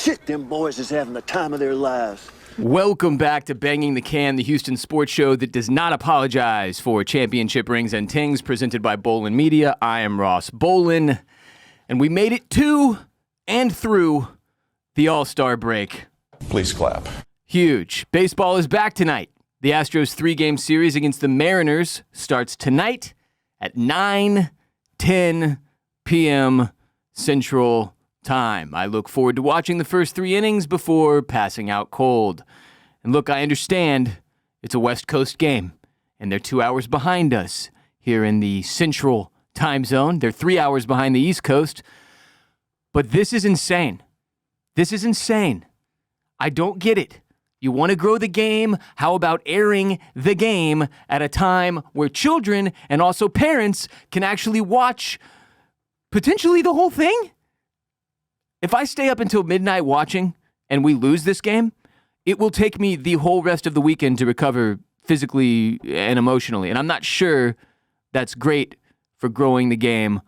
Shit, them boys is having the time of their lives. Welcome back to Banging the Can, the Houston sports show that does not apologize for championship rings and tings, presented by Bolen Media. I am Ross Bolen, and we made it to and through the All-Star break. Please clap. Huge. Baseball is back tonight. The Astros 3-game series against the Mariners starts tonight at 9:10 p.m. Central Time. I look forward to watching the first 3 innings before passing out cold. And look, I understand it's a West Coast game, and they're 2 hours behind us here in the Central Time Zone. They're 3 hours behind the East Coast. But this is insane. This is insane. I don't get it. You want to grow the game? How about airing the game at a time where children and also parents can actually watch potentially the whole thing? If I stay up until midnight watching and we lose this game, it will take me the whole rest of the weekend to recover physically and emotionally. And I'm not sure that's great for growing the game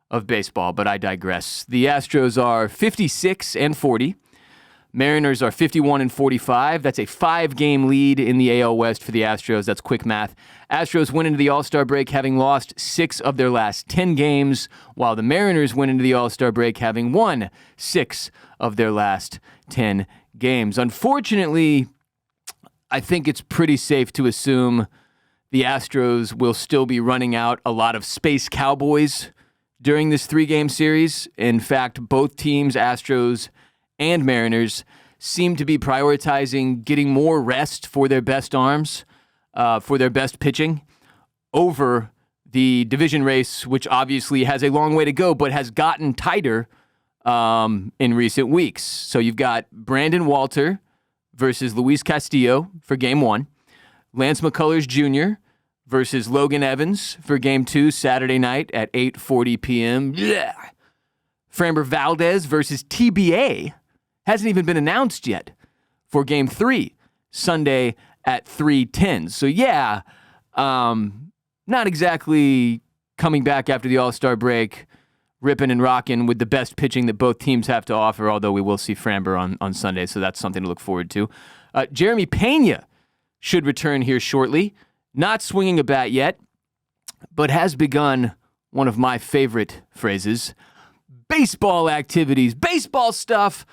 of baseball, but I digress. The Astros are 56-40. Mariners are 51-45. That's a 5-game lead in the AL West for the Astros. That's quick math. Astros went into the All-Star break having lost 6 of their last 10 games, while the Mariners went into the All-Star break having won 6 of their last 10 games. Unfortunately, I think it's pretty safe to assume the Astros will still be running out a lot of Space Cowboys during this 3-game series. In fact, both teams, Astros and Mariners, seem to be prioritizing getting more rest for their best arms, for their best pitching, over the division race, which obviously has a long way to go, but has gotten tighter in recent weeks. So you've got Brandon Walter versus Luis Castillo for Game 1, Lance McCullers Jr. versus Logan Evans for Game 2 Saturday night at 8:40 p.m. Yeah. Framber Valdez versus TBA hasn't even been announced yet for Game 3 Sunday at 3:10. So yeah, not exactly coming back after the All-Star break, ripping and rocking with the best pitching that both teams have to offer, although we will see Framber on Sunday, so that's something to look forward to. Jeremy Pena should return here shortly. Not swinging a bat yet, but has begun one of my favorite phrases: baseball activities, baseball stuff.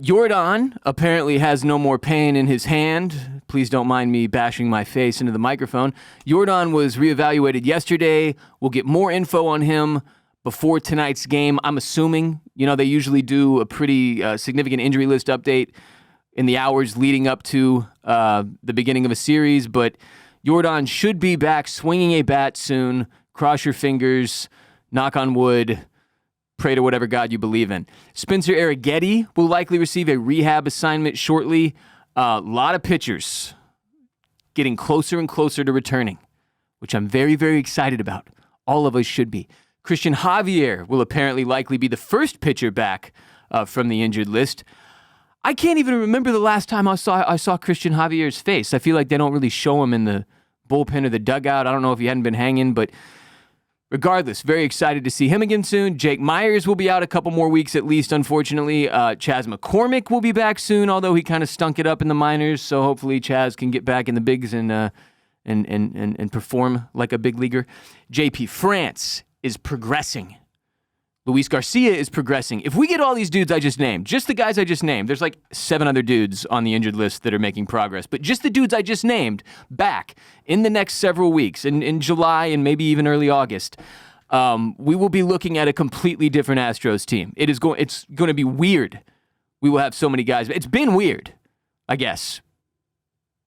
Jordan apparently has no more pain in his hand. Please don't mind me bashing my face into the microphone. Jordan was reevaluated yesterday. We'll get more info on him before tonight's game. I'm assuming, they usually do a pretty significant injury list update in the hours leading up to the beginning of a series, but Jordan should be back swinging a bat soon. Cross your fingers, knock on wood, pray to whatever God you believe in. Spencer Arrighetti will likely receive a rehab assignment shortly. A lot of pitchers getting closer and closer to returning, which I'm very, very excited about. All of us should be. Christian Javier will apparently likely be the first pitcher back from the injured list. I can't even remember the last time I saw Christian Javier's face. I feel like they don't really show him in the bullpen or the dugout. I don't know if he hadn't been hanging, but regardless, very excited to see him again soon. Jake Myers will be out a couple more weeks at least, unfortunately. Chas McCormick will be back soon, although he kind of stunk it up in the minors, so hopefully Chaz can get back in the bigs and perform like a big leaguer. JP France is progressing. Luis Garcia is progressing. If we get all these dudes I just named, just the guys I just named, there's like 7 other dudes on the injured list that are making progress, but just the dudes I just named back in the next several weeks, in July and maybe even early August, we will be looking at a completely different Astros team. It's going to be weird. We will have so many guys. It's been weird, I guess,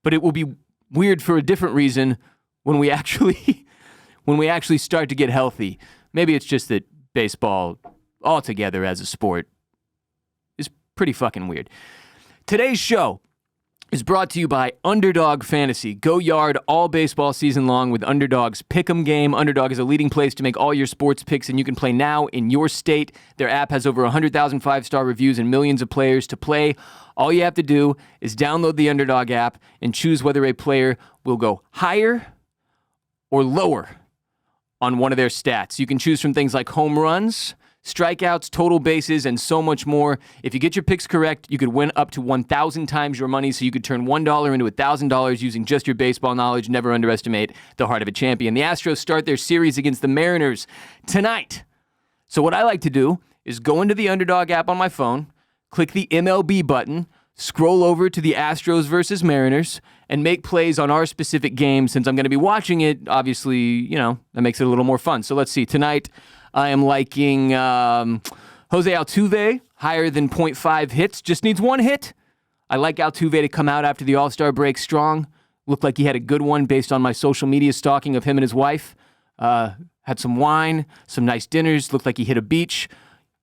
but it will be weird for a different reason when we actually start to get healthy. Maybe it's just that baseball altogether as a sport is pretty fucking weird. Today's show is brought to you by Underdog Fantasy. Go yard all baseball season long with Underdog's Pick'em game. Underdog is a leading place to make all your sports picks, and you can play now in your state. Their app has over 100,000 5-star reviews and millions of players to play. All you have to do is download the Underdog app and choose whether a player will go higher or lower on one of their stats. You can choose from things like home runs, strikeouts, total bases, and so much more. If you get your picks correct, you could win up to 1,000 times your money, so you could turn $1 into $1,000 using just your baseball knowledge. Never underestimate the heart of a champion. The Astros start their series against the Mariners tonight. So what I like to do is go into the Underdog app on my phone, click the MLB button, scroll over to the Astros versus Mariners, and make plays on our specific game. Since I'm going to be watching it, obviously, that makes it a little more fun. So let's see. Tonight, I am liking Jose Altuve, higher than 0.5 hits. Just needs one hit. I like Altuve to come out after the All-Star break strong. Looked like he had a good one based on my social media stalking of him and his wife. Had some wine, some nice dinners. Looked like he hit a beach.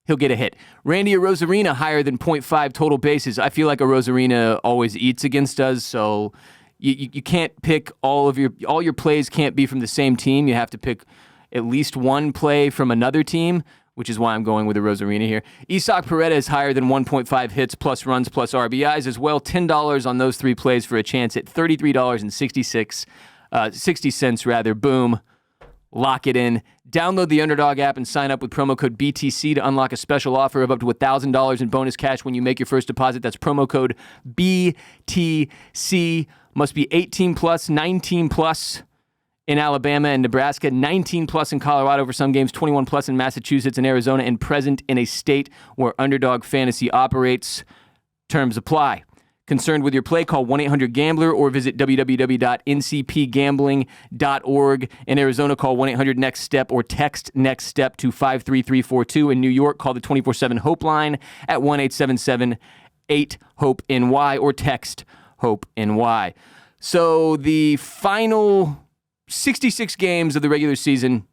He'll get a hit. Randy Arozarena, higher than 0.5 total bases. I feel like Arozarena always eats against us, so you can't pick all your plays can't be from the same team. You have to pick at least one play from another team, which is why I'm going with Arozarena here. Isaac Paredes, higher than 1.5 hits, plus runs, plus RBIs as well. $10 on those three plays for a chance at $33.60. Boom. Lock it in. Download the Underdog app and sign up with promo code BTC to unlock a special offer of up to $1,000 in bonus cash when you make your first deposit. That's promo code BTC. Must be 18 plus, 19 plus in Alabama and Nebraska, 19 plus in Colorado for some games, 21 plus in Massachusetts and Arizona, and present in a state where Underdog Fantasy operates. Terms apply. Concerned with your play, call 1-800-GAMBLER or visit www.ncpgambling.org. In Arizona, call 1-800-NEXT-STEP or text NEXT STEP to 53342. In New York, call the 24/7 Hope line at 1-877-8-HOPE-NY or text HOPE-NY. So the final 66 games of the regular season,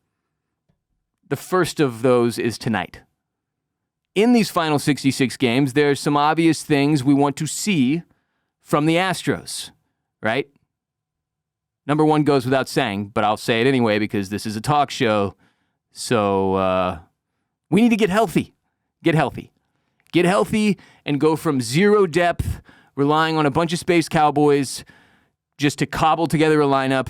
the first of those is tonight. In these final 66 games, there are some obvious things we want to see from the Astros, right? Number one goes without saying, but I'll say it anyway because this is a talk show. So we need to get healthy. Get healthy. Get healthy and go from zero depth, relying on a bunch of Space Cowboys just to cobble together a lineup,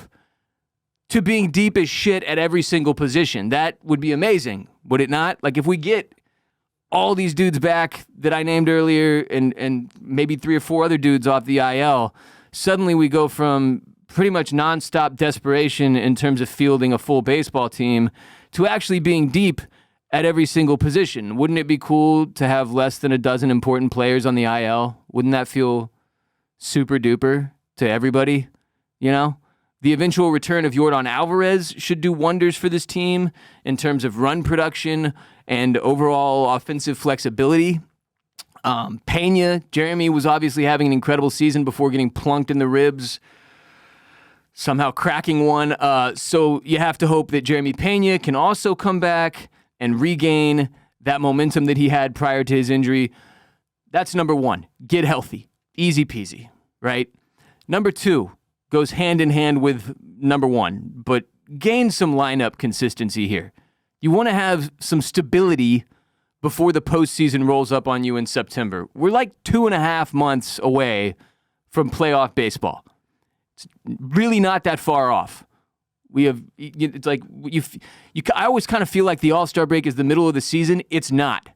to being deep as shit at every single position. That would be amazing, would it not? Like if we get all these dudes back that I named earlier and maybe 3 or 4 other dudes off the IL, suddenly we go from pretty much nonstop desperation in terms of fielding a full baseball team to actually being deep at every single position. Wouldn't it be cool to have less than a dozen important players on the IL? Wouldn't that feel super duper to everybody? The eventual return of Yordan Alvarez should do wonders for this team in terms of run production and overall offensive flexibility. Jeremy was obviously having an incredible season before getting plunked in the ribs, somehow cracking one. So you have to hope that Jeremy Pena can also come back and regain that momentum that he had prior to his injury. That's number one. Get healthy. Easy peasy, right? Number two goes hand in hand with number one, but gain some lineup consistency here. You want to have some stability before the postseason rolls up on you in September. We're like 2.5 months away from playoff baseball. It's really not that far off. It's like, I always kind of feel like the All-Star break is the middle of the season. It's not.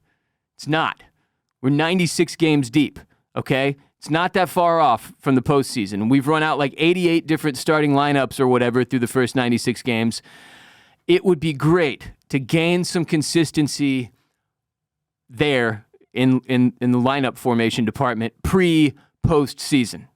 We're 96 games deep, okay? It's not that far off from the postseason. We've run out like 88 different starting lineups or whatever through the first 96 games. It would be great to gain some consistency there in the lineup formation department pre-postseason.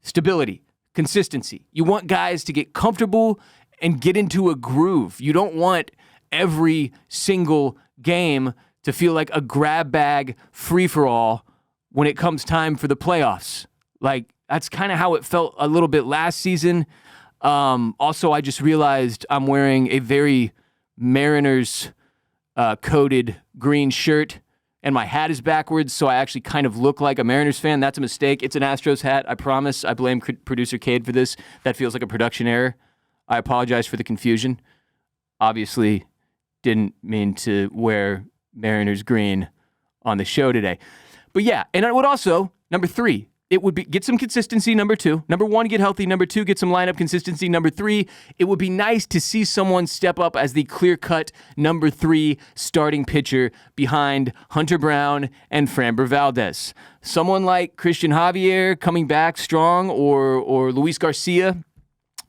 Stability, consistency. You want guys to get comfortable and get into a groove. You don't want every single game to feel like a grab bag free-for-all when it comes time for the playoffs. Like, that's kind of how it felt a little bit last season. Also, I just realized I'm wearing a very Mariners coded green shirt, and my hat is backwards, so I actually kind of look like a Mariners fan. That's a mistake. It's an Astros hat, I promise. I blame producer Kade for this. That feels like a production error. I apologize for the confusion. Obviously, didn't mean to wear Mariners green on the show today. But yeah, and I would also, number three, it would be get some consistency, number 2. Number 1, get healthy. Number 2, get some lineup consistency. Number 3, it would be nice to see someone step up as the clear-cut number 3 starting pitcher behind Hunter Brown and Framber Valdez. Someone like Christian Javier coming back strong, or Luis Garcia,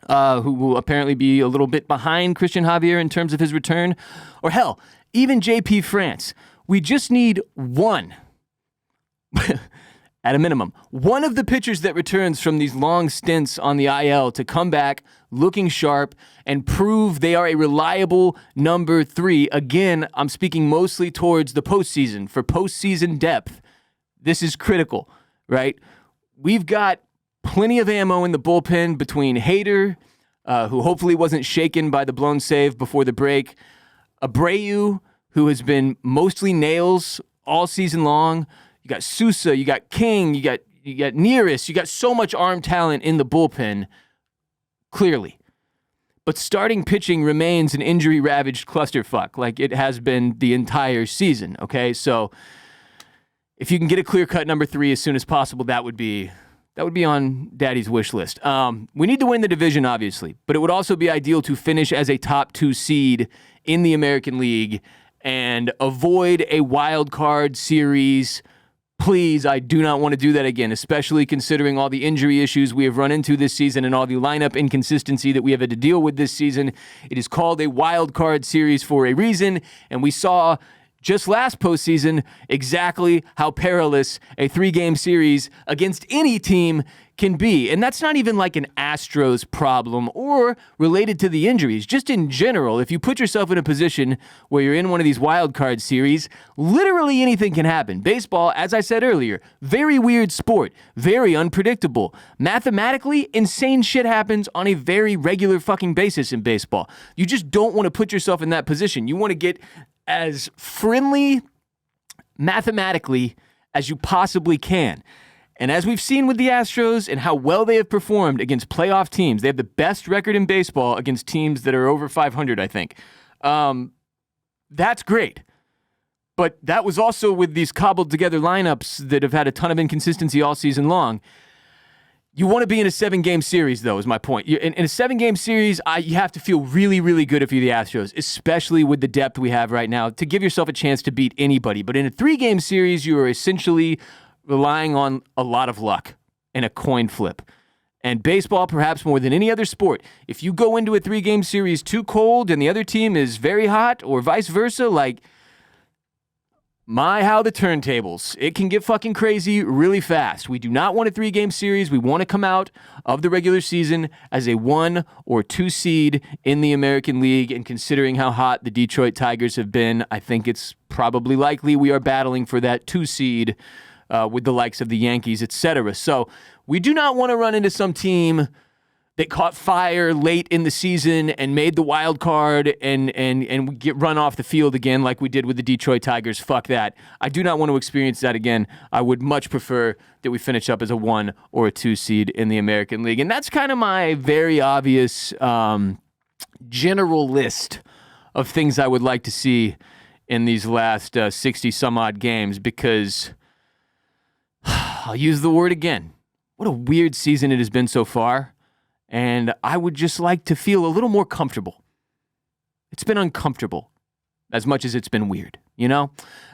who will apparently be a little bit behind Christian Javier in terms of his return, or hell, even JP France. We just need one. At a minimum, one of the pitchers that returns from these long stints on the IL to come back looking sharp and prove they are a reliable number 3. Again, I'm speaking mostly towards the postseason. For postseason depth, this is critical, right? We've got plenty of ammo in the bullpen between Hader, who hopefully wasn't shaken by the blown save before the break, Abreu, who has been mostly nails all season long. You got Sousa, you got King, you got Nearest, you got so much arm talent in the bullpen, clearly. But starting pitching remains an injury-ravaged clusterfuck, like it has been the entire season, okay? So if you can get a clear-cut number 3 as soon as possible, that would be on Daddy's wish list. We need to win the division, obviously, but it would also be ideal to finish as a top 2 seed in the American League and avoid a wild card series. Please, I do not want to do that again, especially considering all the injury issues we have run into this season and all the lineup inconsistency that we have had to deal with this season. It is called a wild card series for a reason, and we saw just last postseason exactly how perilous a 3-game series against any team can be. And that's not even like an Astros problem or related to the injuries. Just in general, if you put yourself in a position where you're in one of these wild card series, literally anything can happen. Baseball, as I said earlier, very weird sport, very unpredictable. Mathematically, insane shit happens on a very regular fucking basis in baseball. You just don't want to put yourself in that position. You want to get as friendly mathematically as you possibly can. And as we've seen with the Astros and how well they have performed against playoff teams, they have the best record in baseball against teams that are over 500, I think. That's great. But that was also with these cobbled together lineups that have had a ton of inconsistency all season long. You want to be in a 7-game series, though, is my point. In a 7-game series, you have to feel really, really good if you're the Astros, especially with the depth we have right now, to give yourself a chance to beat anybody. But in a 3-game series, you are essentially relying on a lot of luck and a coin flip. And baseball, perhaps more than any other sport, if you go into a 3-game series too cold and the other team is very hot, or vice versa, like, how the turntables. It can get fucking crazy really fast. We do not want a 3-game series. We want to come out of the regular season as a 1 or 2 seed in the American League. And considering how hot the Detroit Tigers have been, I think it's probably likely we are battling for that 2 seed with the likes of the Yankees, etc. So we do not want to run into some team that caught fire late in the season and made the wild card and we get run off the field again like we did with the Detroit Tigers. Fuck that. I do not want to experience that again. I would much prefer that we finish up as a 1 or a 2 seed in the American League. And that's kind of my very obvious general list of things I would like to see in these last 60 some odd games, because I'll use the word again. What a weird season it has been so far. And I would just like to feel a little more comfortable. It's been uncomfortable as much as it's been weird, you know?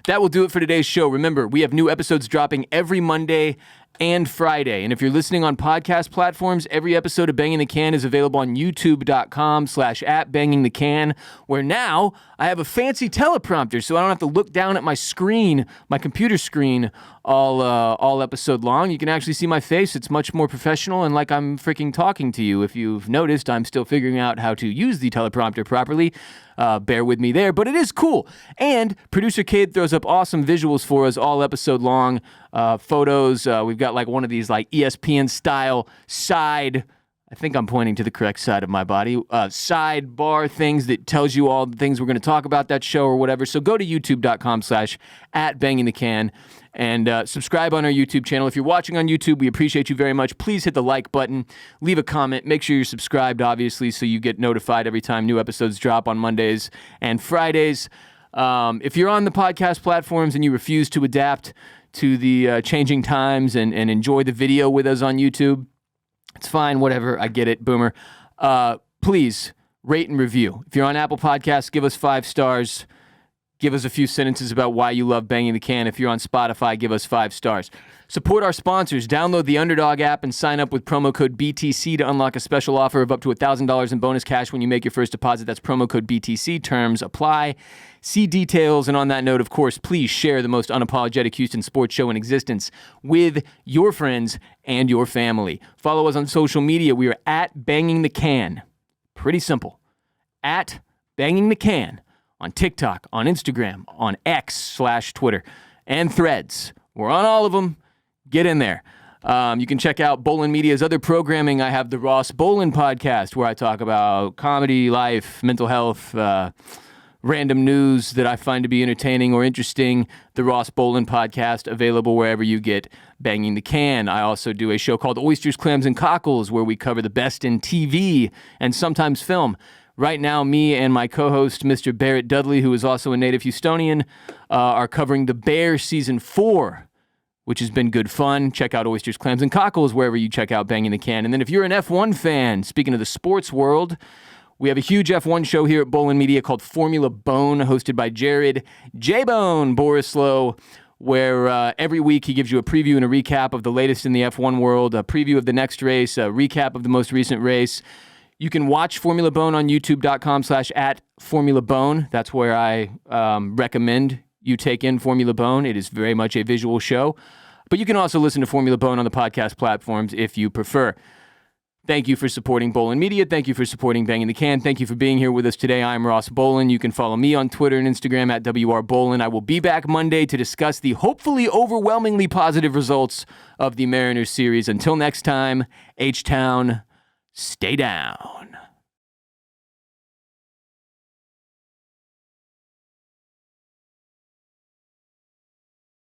That will do it for today's show. Remember, we have new episodes dropping every Monday and Friday. And if you're listening on podcast platforms, every episode of Banging the Can is available on youtube.com/@bangingthecan, where now I have a fancy teleprompter, so I don't have to look down at my screen, my computer screen, all episode long. You can actually see my face. It's much more professional and like I'm freaking talking to you. If you've noticed, I'm still figuring out how to use the teleprompter properly. Bear with me there, but it is cool. And producer Kade throws up awesome visuals for us all episode long. Photos. We've got like one of these like ESPN style side, I think I'm pointing to the correct side of my body, sidebar things that tells you all the things we're going to talk about that show or whatever. So go to youtube.com/@bangingthecan and subscribe on our YouTube channel. If you're watching on YouTube, we appreciate you very much. Please hit the like button, leave a comment, make sure you're subscribed, obviously, so you get notified every time new episodes drop on Mondays and Fridays. If you're on the podcast platforms and you refuse to adapt to the changing times and enjoy the video with us on YouTube. It's fine, whatever. I get it, Boomer. Please rate and review. If you're on Apple Podcasts, give us 5 stars. Give us a few sentences about why you love Banging the Can. If you're on Spotify, give us 5 stars. Support our sponsors. Download the Underdog app and sign up with promo code BTC to unlock a special offer of up to $1,000 in bonus cash when you make your first deposit. That's promo code BTC. Terms apply. See details. And on that note, of course, please share the most unapologetic Houston sports show in existence with your friends and your family. Follow us on social media. We are at Banging the Can. Pretty simple. At Banging the Can. On TikTok, on Instagram, on X/Twitter, and Threads. We're on all of them. Get in there. You can check out Bolen Media's other programming. I have the Ross Bolen podcast, where I talk about comedy, life, mental health, random news that I find to be entertaining or interesting. The Ross Bolen podcast, available wherever you get Banging the Can. I also do a show called Oysters, Clams, and Cockles, where we cover the best in TV and sometimes film. Right now, me and my co-host, Mr. Barrett Dudley, who is also a native Houstonian, are covering The Bear Season 4, which has been good fun. Check out Oysters, Clams, and Cockles wherever you check out Banging the Can. And then if you're an F1 fan, speaking of the sports world, we have a huge F1 show here at Bolen Media called Formula Bone, hosted by Jared J-Bone Borislow, where every week he gives you a preview and a recap of the latest in the F1 world, a preview of the next race, a recap of the most recent race. You can watch Formula Bone on youtube.com/@FormulaBone. That's where I recommend you take in Formula Bone. It is very much a visual show. But you can also listen to Formula Bone on the podcast platforms if you prefer. Thank you for supporting Bolen Media. Thank you for supporting Banging the Can. Thank you for being here with us today. I'm Ross Bolen. You can follow me on Twitter and Instagram at WRBolen. I will be back Monday to discuss the hopefully overwhelmingly positive results of the Mariners series. Until next time, H-Town, stay down.